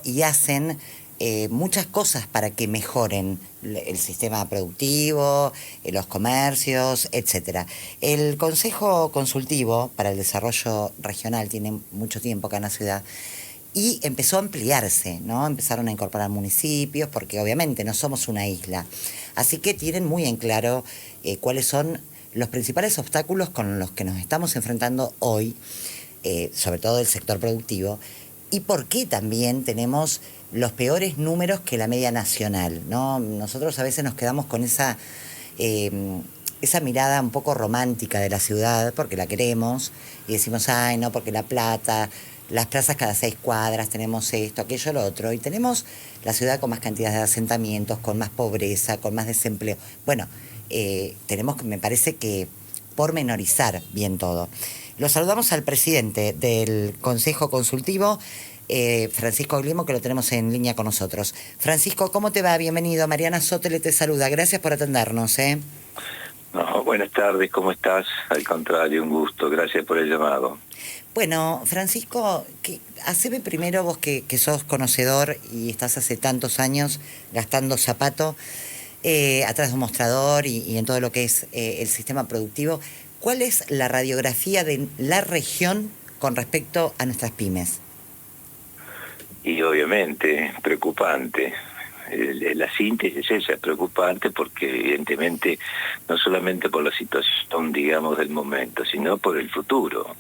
y hacen muchas cosas para que mejoren el sistema productivo, los comercios, etcétera. El Consejo Consultivo para el Desarrollo Regional tiene mucho tiempo acá en la ciudad y empezó a ampliarse, ¿no? Empezaron a incorporar municipios porque obviamente no somos una isla. Así que tienen muy en claro cuáles son los principales obstáculos con los que nos estamos enfrentando hoy, sobre todo el sector productivo, y por qué también tenemos los peores números que la media nacional, ¿no? Nosotros a veces nos quedamos con esa mirada un poco romántica de la ciudad, porque la queremos, y decimos, ay, no, porque La Plata, las plazas cada 6 cuadras, tenemos esto, aquello, lo otro, y tenemos la ciudad con más cantidad de asentamientos, con más pobreza, con más desempleo. Bueno, tenemos, me parece que, pormenorizar bien todo. Lo saludamos al presidente del Consejo Consultivo, Francisco Glimo, que lo tenemos en línea con nosotros. Francisco, ¿cómo te va? Bienvenido. Mariana Sotele te saluda. Gracias por atendernos. No, buenas tardes, ¿cómo estás? Al contrario, un gusto. Gracias por el llamado. Bueno, Francisco, haceme primero vos que sos conocedor y estás hace tantos años gastando zapato atrás de un mostrador y en todo lo que es el sistema productivo. ¿Cuál es la radiografía de la región con respecto a nuestras pymes? Y obviamente, preocupante. La síntesis esa es preocupante porque evidentemente no solamente por la situación, digamos, del momento, sino por el futuro.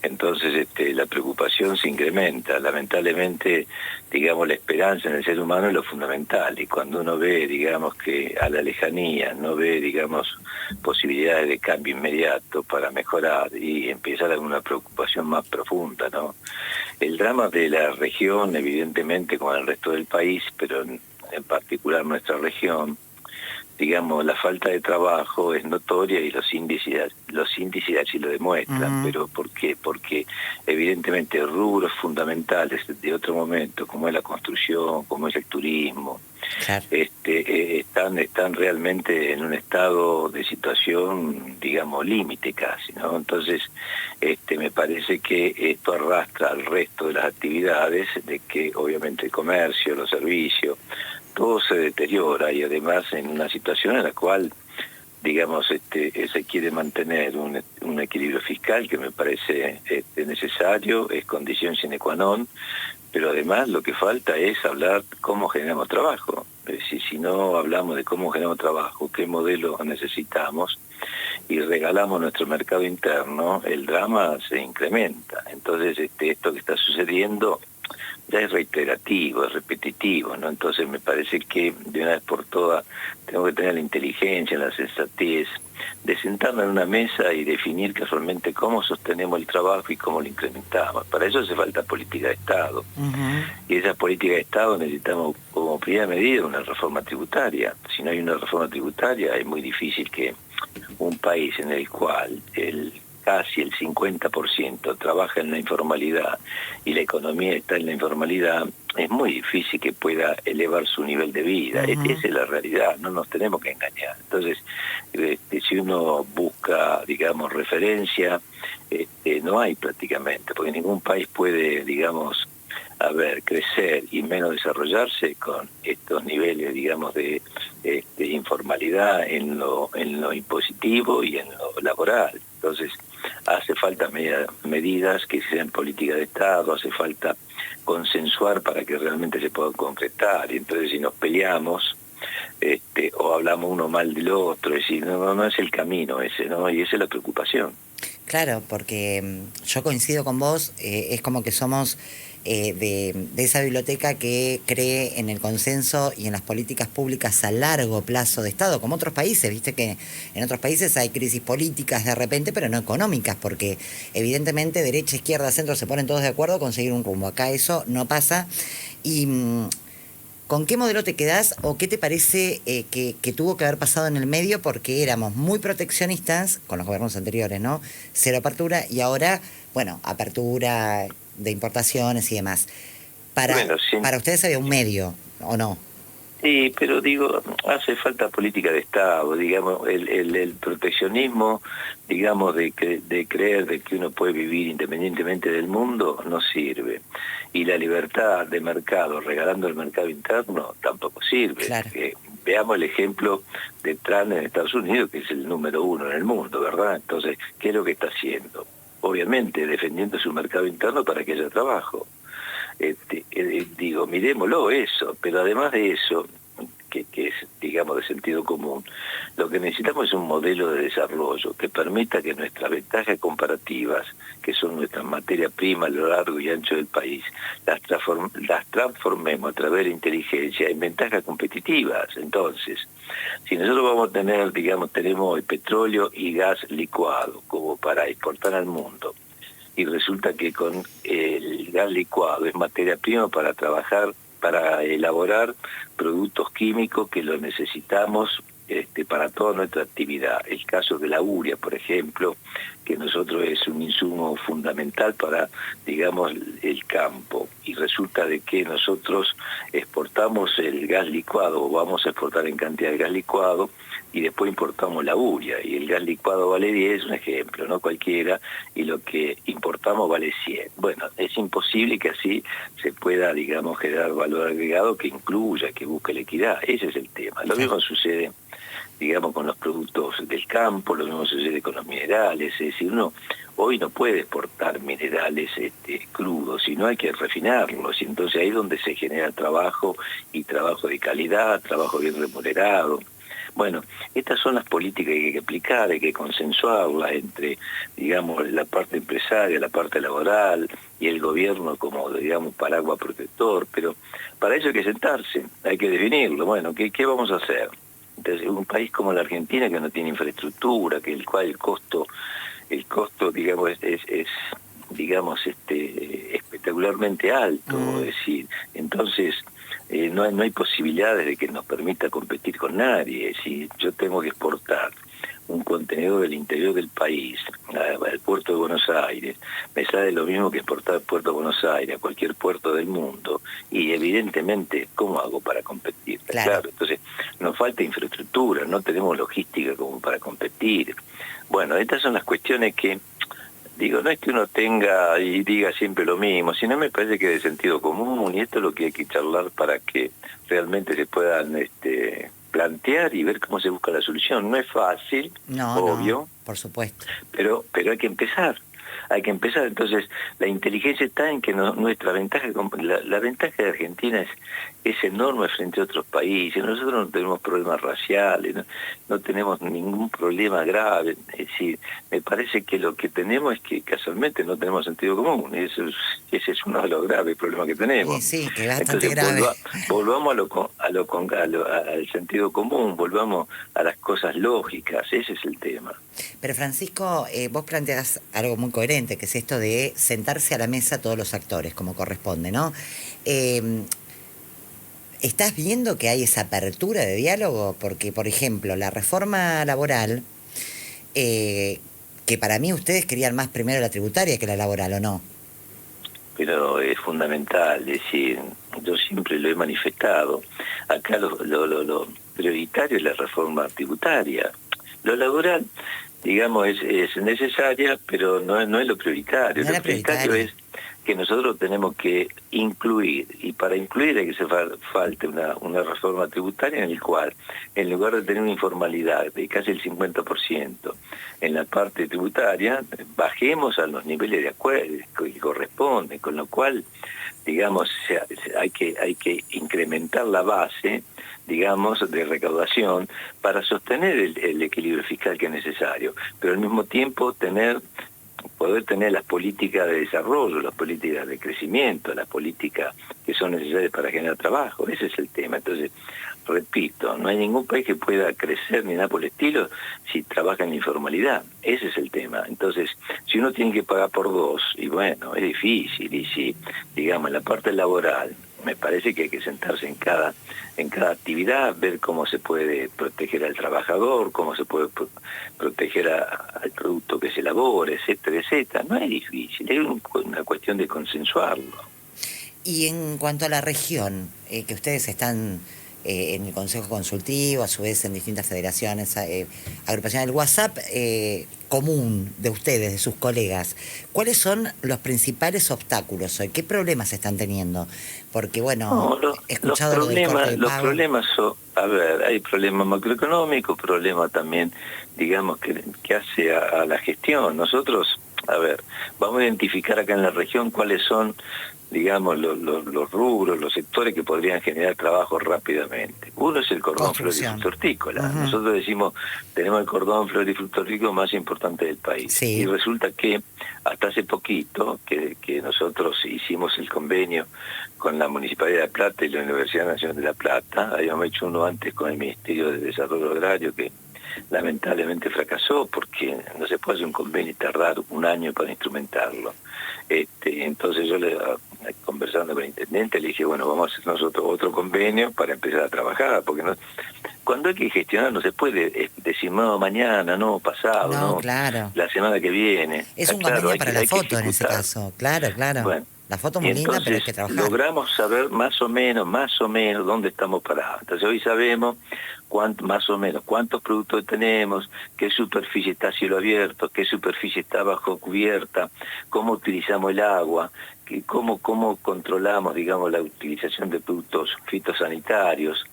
Entonces la preocupación se incrementa. Lamentablemente, digamos, la esperanza en el ser humano es lo fundamental, y cuando uno ve, digamos, que a la lejanía no ve, digamos, posibilidades de cambio inmediato para mejorar, y empieza a haber una preocupación más profunda, ¿no? El drama de la región, evidentemente, con el resto del país, pero en particular nuestra región, digamos, la falta de trabajo es notoria y los índices así lo demuestran. Pero ¿por qué? Porque evidentemente rubros fundamentales de otro momento, como es la construcción, como es el turismo, Claro. Están realmente en un estado de situación, digamos, límite casi, ¿no? Entonces, me parece que esto arrastra al resto de las actividades, de que obviamente el comercio, los servicios, todo se deteriora, y además en una situación en la cual, digamos, se quiere mantener un equilibrio fiscal que me parece necesario, es condición sine qua non, pero además lo que falta es hablar cómo generamos trabajo. Es decir, si no hablamos de cómo generamos trabajo, qué modelo necesitamos, y regalamos nuestro mercado interno, el drama se incrementa. Entonces, esto que está sucediendo ya es reiterativo, es repetitivo, ¿no? Entonces me parece que de una vez por todas tengo que tener la inteligencia, la sensatez de sentarnos en una mesa y definir casualmente cómo sostenemos el trabajo y cómo lo incrementamos. Para eso hace falta política de Estado. Y esa política de Estado necesitamos como primera medida una reforma tributaria. Si no hay una reforma tributaria es muy difícil que un país en el cual casi el 50% trabaja en la informalidad y la economía está en la informalidad, es muy difícil que pueda elevar su nivel de vida. Esa es la realidad, no nos tenemos que engañar. Entonces, si uno busca, digamos, referencia, no hay prácticamente, porque ningún país puede, digamos, crecer y menos desarrollarse con estos niveles, digamos, de informalidad en lo impositivo y en lo laboral. Entonces, hace falta medidas que sean política de Estado, hace falta consensuar para que realmente se puedan concretar. Y entonces, si nos peleamos o hablamos uno mal del otro, es decir, no es el camino ese, ¿no? Y esa es la preocupación. Claro, porque yo coincido con vos, es como que somos de esa biblioteca que cree en el consenso y en las políticas públicas a largo plazo de Estado, como otros países. Viste que en otros países hay crisis políticas de repente, pero no económicas, porque evidentemente derecha, izquierda, centro se ponen todos de acuerdo a conseguir un rumbo. Acá eso no pasa. Y ¿con qué modelo te quedás o qué te parece que tuvo que haber pasado en el medio? Porque éramos muy proteccionistas con los gobiernos anteriores, ¿no? Cero apertura, y ahora, bueno, apertura de importaciones y demás. Para ustedes había un medio, ¿o no? Sí, pero digo, hace falta política de Estado, digamos, el proteccionismo, digamos, de creer de que uno puede vivir independientemente del mundo, no sirve. Y la libertad de mercado, regalando el mercado interno, tampoco sirve. Claro. Veamos el ejemplo de Trump en Estados Unidos, que es el número 1 en el mundo, ¿verdad? Entonces, ¿qué es lo que está haciendo? Obviamente, defendiendo su mercado interno para que haya trabajo. Digo, miremoslo eso, pero además de eso, que es, digamos, de sentido común, lo que necesitamos es un modelo de desarrollo que permita que nuestras ventajas comparativas, que son nuestras materias primas a lo largo y ancho del país, las transformemos a través de la inteligencia en ventajas competitivas. Entonces, si nosotros vamos a tener, digamos, tenemos el petróleo y gas licuado como para exportar al mundo, y resulta que con el gas licuado es materia prima para trabajar, para elaborar productos químicos que lo necesitamos para toda nuestra actividad. El caso de la urea, por ejemplo, que nosotros es un insumo fundamental para, digamos, el campo, y resulta de que nosotros exportamos el gas licuado, o vamos a exportar en cantidad de gas licuado, y después importamos la urea, y el gas licuado vale 10, un ejemplo, no cualquiera, y lo que importamos vale 100. Bueno, es imposible que así se pueda, digamos, generar valor agregado que incluya, que busque la equidad. Ese es el tema. Lo mismo sucede, digamos, con los productos del campo, lo mismo sucede con los minerales. Es decir, uno hoy no puede exportar minerales crudos, sino hay que refinarlos, y entonces ahí es donde se genera trabajo, y trabajo de calidad, trabajo bien remunerado. Bueno, estas son las políticas que hay que aplicar, hay que consensuarlas entre, digamos, la parte empresaria, la parte laboral y el gobierno como, digamos, paraguas protector, pero para eso hay que sentarse, hay que definirlo. Bueno, ¿qué vamos a hacer? Entonces, un país como la Argentina, que no tiene infraestructura, que el cual el costo, digamos, es digamos, espectacularmente alto, es decir, entonces no hay posibilidades de que nos permita competir con nadie. Si yo tengo que exportar un contenedor del interior del país al puerto de Buenos Aires, me sale lo mismo que exportar al puerto de Buenos Aires a cualquier puerto del mundo, y evidentemente, ¿cómo hago para competir? Claro, entonces nos falta infraestructura, no tenemos logística como para competir. Bueno, estas son las cuestiones que, digo, no es que uno tenga y diga siempre lo mismo, sino me parece que es de sentido común, y esto es lo que hay que charlar para que realmente se puedan plantear y ver cómo se busca la solución. No es fácil, obvio, no, por supuesto, pero hay que empezar. Hay que empezar. Entonces, la inteligencia está en que nuestra ventaja, la ventaja de Argentina es enorme frente a otros países. Nosotros no tenemos problemas raciales, no tenemos ningún problema grave. Es decir, me parece que lo que tenemos es que casualmente no tenemos sentido común. Ese es uno de los graves problemas que tenemos. Sí, que es bastante Entonces, grave. volvamos al sentido común, volvamos a las cosas lógicas. Ese es el tema. Pero Francisco, vos planteás algo muy coherente, que es esto de sentarse a la mesa todos los actores, como corresponde, ¿no? ¿Estás viendo que hay esa apertura de diálogo? Porque, por ejemplo, la reforma laboral, que para mí ustedes querían más primero la tributaria que la laboral, ¿o no? Pero es fundamental, es decir, yo siempre lo he manifestado. Acá lo prioritario es la reforma tributaria. Lo laboral, digamos, es necesaria, pero no es lo prioritario. Lo prioritario es que nosotros tenemos que incluir, y para incluir hay que hacer falta una reforma tributaria en el cual, en lugar de tener una informalidad de casi el 50% en la parte tributaria, bajemos a los niveles de acuerdo que corresponden, con lo cual, digamos, hay que incrementar la base, digamos, de recaudación para sostener el equilibrio fiscal que es necesario, pero al mismo tiempo poder tener las políticas de desarrollo, las políticas de crecimiento, las políticas que son necesarias para generar trabajo. Ese es el tema. Entonces, repito, no hay ningún país que pueda crecer ni nada por el estilo si trabaja en la informalidad. Ese es el tema. Entonces, si uno tiene que pagar por dos, y bueno, es difícil, y si, digamos, en la parte laboral, me parece que hay que sentarse en cada actividad, ver cómo se puede proteger al trabajador, cómo se puede proteger al producto que se elabora, etcétera, etcétera. No es difícil, es una cuestión de consensuarlo. Y en cuanto a la región, que ustedes están en el Consejo Consultivo, a su vez en distintas federaciones, agrupaciones, el WhatsApp común de ustedes, de sus colegas, ¿cuáles son los principales obstáculos hoy? ¿Qué problemas están teniendo? Porque bueno, No, he escuchado lo del corte de los pago. problemas son, a ver, hay problemas macroeconómicos, problemas también, digamos, que hace a la gestión. Nosotros, a ver, vamos a identificar acá en la región cuáles son, digamos, los rubros, los sectores que podrían generar trabajo rápidamente. Uno es el cordón Construcción. florifructícola. Ujú. Nosotros decimos, tenemos el cordón florifructícola más importante del país. Y Sí, resulta que hasta hace poquito que nosotros hicimos el convenio con la Municipalidad de La Plata y la Universidad Nacional de La Plata. Habíamos hecho uno antes con el Ministerio de Desarrollo Agrario que lamentablemente fracasó porque no se puede hacer un convenio y tardar un año para instrumentarlo. Entonces yo conversando con el intendente le dije, bueno, vamos a hacer nosotros otro convenio para empezar a trabajar, porque no, cuando hay que gestionar no se puede decir no, mañana, no, pasado, no, no, claro. la semana que viene. Es Está un claro, convenio para la hay que foto en ese ejecutar. caso, claro, claro. Bueno, La foto y muy linda, pero hay entonces que trabajar. logramos saber más o menos dónde estamos parados. Entonces hoy sabemos más o menos cuántos productos tenemos, qué superficie está a cielo abierto, qué superficie está bajo cubierta, cómo utilizamos el agua, cómo controlamos, digamos, la utilización de productos fitosanitarios.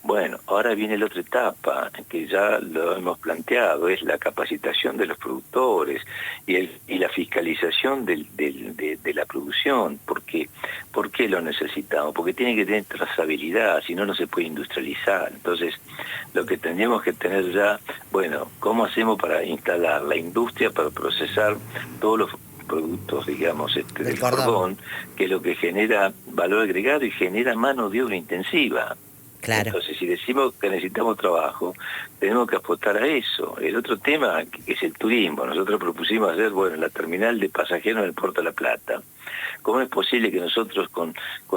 Bueno, ahora viene la otra etapa, que ya lo hemos planteado, es la capacitación de los productores y la fiscalización de la producción. ¿Por qué lo necesitamos? Porque tiene que tener trazabilidad, si no, no se puede industrializar. Entonces, lo que tendríamos que tener ya, bueno, ¿cómo hacemos para instalar la industria para procesar todos los productos, digamos, Del del cordón, cordón, que es lo que genera valor agregado y genera mano de obra intensiva? claro. Entonces, si decimos que necesitamos trabajo, tenemos que apostar a eso. El otro tema que es el turismo. Nosotros propusimos hacer, bueno, la terminal de pasajeros en el Puerto de La Plata. ¿Cómo es posible que nosotros con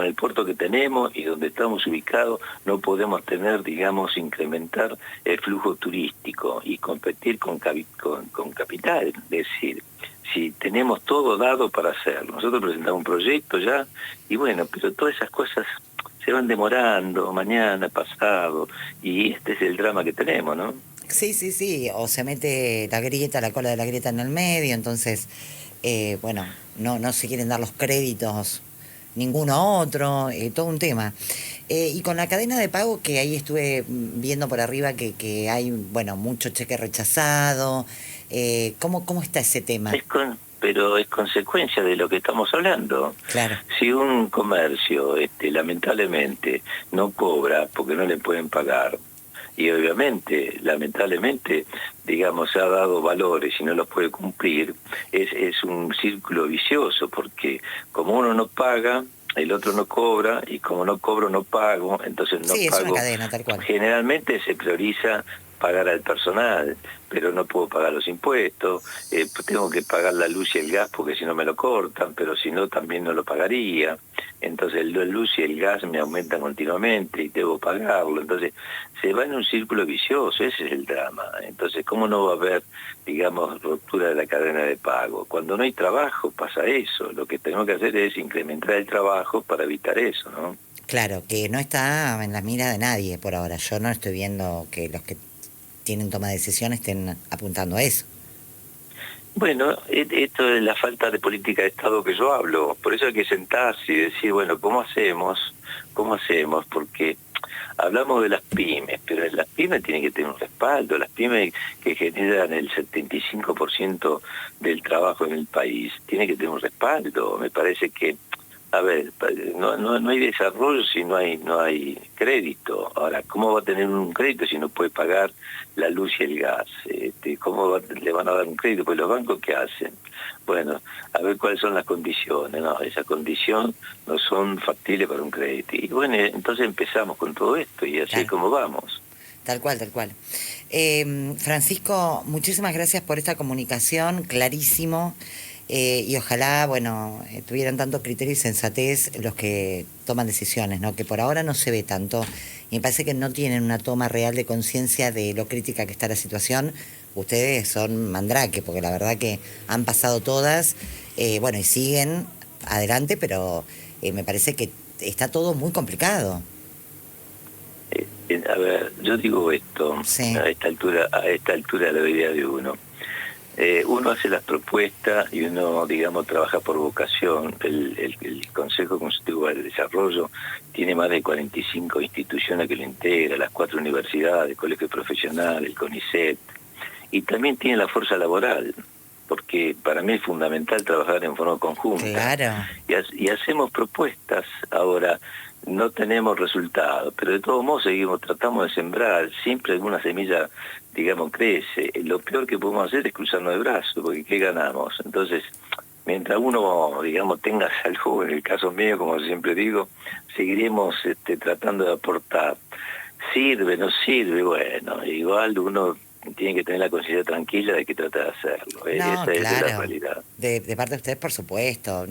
el puerto que tenemos y donde estamos ubicados no podemos tener, digamos, incrementar el flujo turístico y competir con capital? Es decir, si tenemos todo dado para hacerlo. Nosotros presentamos un proyecto ya y bueno, pero todas esas cosas se van demorando, mañana, pasado, y este es el drama que tenemos, ¿no? Sí, sí, sí, o se mete la grieta, la cola de la grieta en el medio, entonces, bueno, no se quieren dar los créditos ninguno a otro, todo un tema. Y con la cadena de pago, que ahí estuve viendo por arriba que hay, bueno, mucho cheque rechazado, ¿cómo está ese tema? Pero es consecuencia de lo que estamos hablando. Claro, Si un comercio, lamentablemente, no cobra porque no le pueden pagar, y obviamente, lamentablemente, digamos, se ha dado valores y no los puede cumplir, es un círculo vicioso, porque como uno no paga, el otro no cobra, y como no cobro, no pago, entonces no sí, es una pago. cadena tal cual. Generalmente se prioriza pagar al personal, pero no puedo pagar los impuestos, tengo que pagar la luz y el gas porque si no me lo cortan, pero si no también no lo pagaría. Entonces la luz y el gas me aumentan continuamente y debo pagarlo. Entonces se va en un círculo vicioso, ese es el drama. Entonces, ¿cómo no va a haber, digamos, ruptura de la cadena de pago? Cuando no hay trabajo pasa eso. Lo que tenemos que hacer es incrementar el trabajo para evitar eso, ¿no? Claro, que no está en la mira de nadie por ahora. Yo no estoy viendo que los que tienen toma de decisión estén apuntando a eso. Bueno, esto es la falta de política de Estado que yo hablo. Por eso hay que sentarse y decir, bueno, ¿cómo hacemos? ¿Cómo hacemos? Porque hablamos de las pymes, pero las pymes tienen que tener un respaldo. Las pymes que generan el 75% del trabajo en el país tienen que tener un respaldo. Me parece que, a ver, no hay desarrollo si no hay crédito. Ahora, ¿cómo va a tener un crédito si no puede pagar la luz y el gas? ¿Cómo le van a dar un crédito? Pues los bancos, ¿qué hacen? Bueno, a ver cuáles son las condiciones. No, esas condiciones no son factibles para un crédito. Y bueno, entonces empezamos con todo esto y así es Claro, como vamos. tal cual, tal cual. Francisco, muchísimas gracias por esta comunicación, clarísimo. Y ojalá, bueno, tuvieran tanto criterio y sensatez los que toman decisiones, ¿no? Que por ahora no se ve tanto. Y me parece que no tienen una toma real de conciencia de lo crítica que está la situación. Ustedes son mandrake, porque la verdad que han pasado todas, bueno, y siguen adelante, pero me parece que está todo muy complicado. A ver, yo digo esto, Sí, a esta altura de la vida de uno. Uno hace las propuestas y uno, digamos, trabaja por vocación. El Consejo Consultivo del Desarrollo tiene más de 45 instituciones que lo integran, las 4 universidades, el Colegio Profesional, el CONICET, y también tiene la fuerza laboral, porque para mí es fundamental trabajar en forma conjunta. claro. Y hacemos propuestas. Ahora, no tenemos resultados, pero de todos modos tratamos de sembrar, siempre alguna semilla, digamos, crece. Lo peor que podemos hacer es cruzarnos de brazos, porque ¿qué ganamos? Entonces, mientras uno, digamos, tenga salud, en el caso mío, como siempre digo, seguiremos tratando de aportar. ¿Sirve, no sirve? Bueno, igual uno tiene que tener la conciencia tranquila de que trata de hacerlo. No, Esa es la claro. realidad. De parte de ustedes, por supuesto.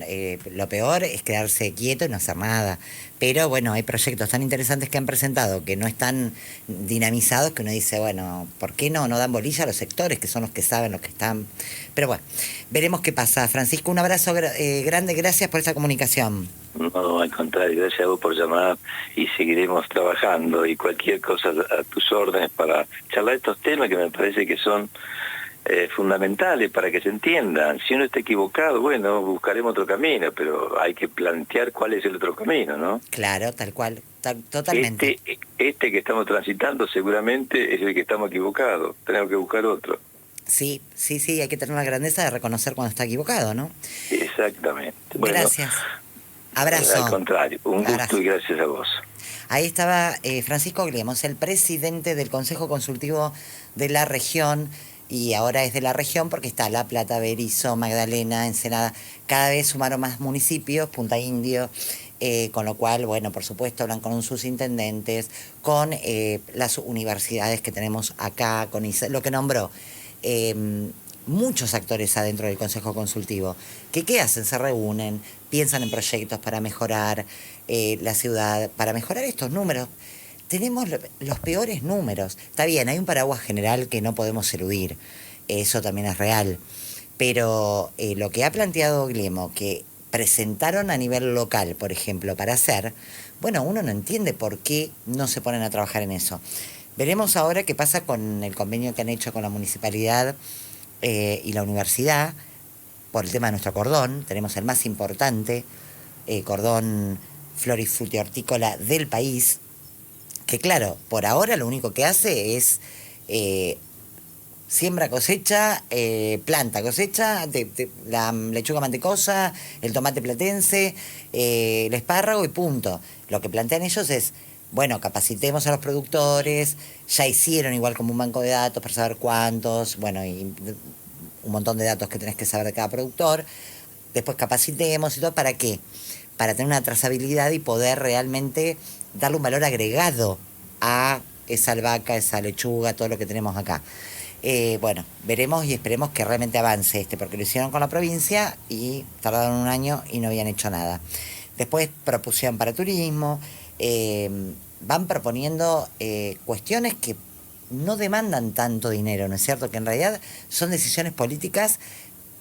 Lo peor es quedarse quieto y no hacer nada. Pero bueno, hay proyectos tan interesantes que han presentado que no están dinamizados que uno dice, bueno, ¿por qué no dan bolilla a los sectores que son los que saben, los que están? Pero bueno, veremos qué pasa. Francisco, un abrazo grande, gracias por esta comunicación. No, al contrario, gracias a vos por llamar y seguiremos trabajando y cualquier cosa a tus órdenes para charlar estos temas que me parece que son fundamentales para que se entiendan. Si uno está equivocado, bueno, buscaremos otro camino, pero hay que plantear cuál es el otro camino, ¿no? Claro, tal cual, totalmente. Este que estamos transitando seguramente es el que estamos equivocados, tenemos que buscar otro. Sí, sí, sí, hay que tener la grandeza de reconocer cuando está equivocado, ¿no? Exactamente. Bueno, Gracias. Abrazo. al contrario, un gusto Abrazo. y gracias a vos. Ahí estaba Francisco Gliemos, el presidente del Consejo Consultivo de la región, y ahora es de la región porque está La Plata, Berizo, Magdalena, Ensenada, cada vez sumaron más municipios, Punta Indio, con lo cual, bueno, por supuesto, hablan con sus intendentes, con las universidades que tenemos acá, con lo que nombró. eh, Muchos actores adentro del Consejo Consultivo, que ¿qué hacen? Se reúnen, piensan en proyectos para mejorar la ciudad, para mejorar estos números. Tenemos los peores números. Está bien, hay un paraguas general que no podemos eludir, eso también es real, pero lo que ha planteado Glemo, que presentaron a nivel local, por ejemplo, para hacer, bueno, uno no entiende por qué no se ponen a trabajar en eso. Veremos ahora qué pasa con el convenio que han hecho con la municipalidad y la universidad por el tema de nuestro cordón. Tenemos el más importante cordón florifruti-hortícola del país, que claro, por ahora lo único que hace es siembra, cosecha, planta, cosecha, la lechuga mantecosa, el tomate platense, el espárrago y punto. Lo que plantean ellos es, bueno, capacitemos a los productores, ya hicieron igual como un banco de datos para saber cuántos, bueno, y un montón de datos que tenés que saber de cada productor, después capacitemos y todo, ¿para qué? Para tener una trazabilidad y poder realmente darle un valor agregado a esa albahaca, esa lechuga, todo lo que tenemos acá. Bueno, veremos y esperemos que realmente avance porque lo hicieron con la provincia y tardaron un año y no habían hecho nada. Después propusieron para turismo, van proponiendo cuestiones que no demandan tanto dinero, ¿no es cierto? Que en realidad son decisiones políticas,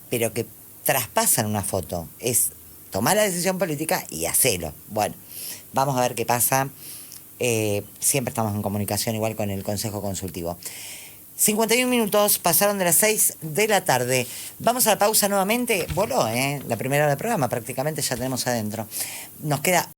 pero que traspasan una foto. Es tomar la decisión política y hacerlo. Bueno, vamos a ver qué pasa. Siempre estamos en comunicación igual con el Consejo Consultivo. 51 minutos pasaron de las 6 de la tarde. Vamos a la pausa nuevamente. Voló, la primera hora del programa, prácticamente ya tenemos adentro. Nos queda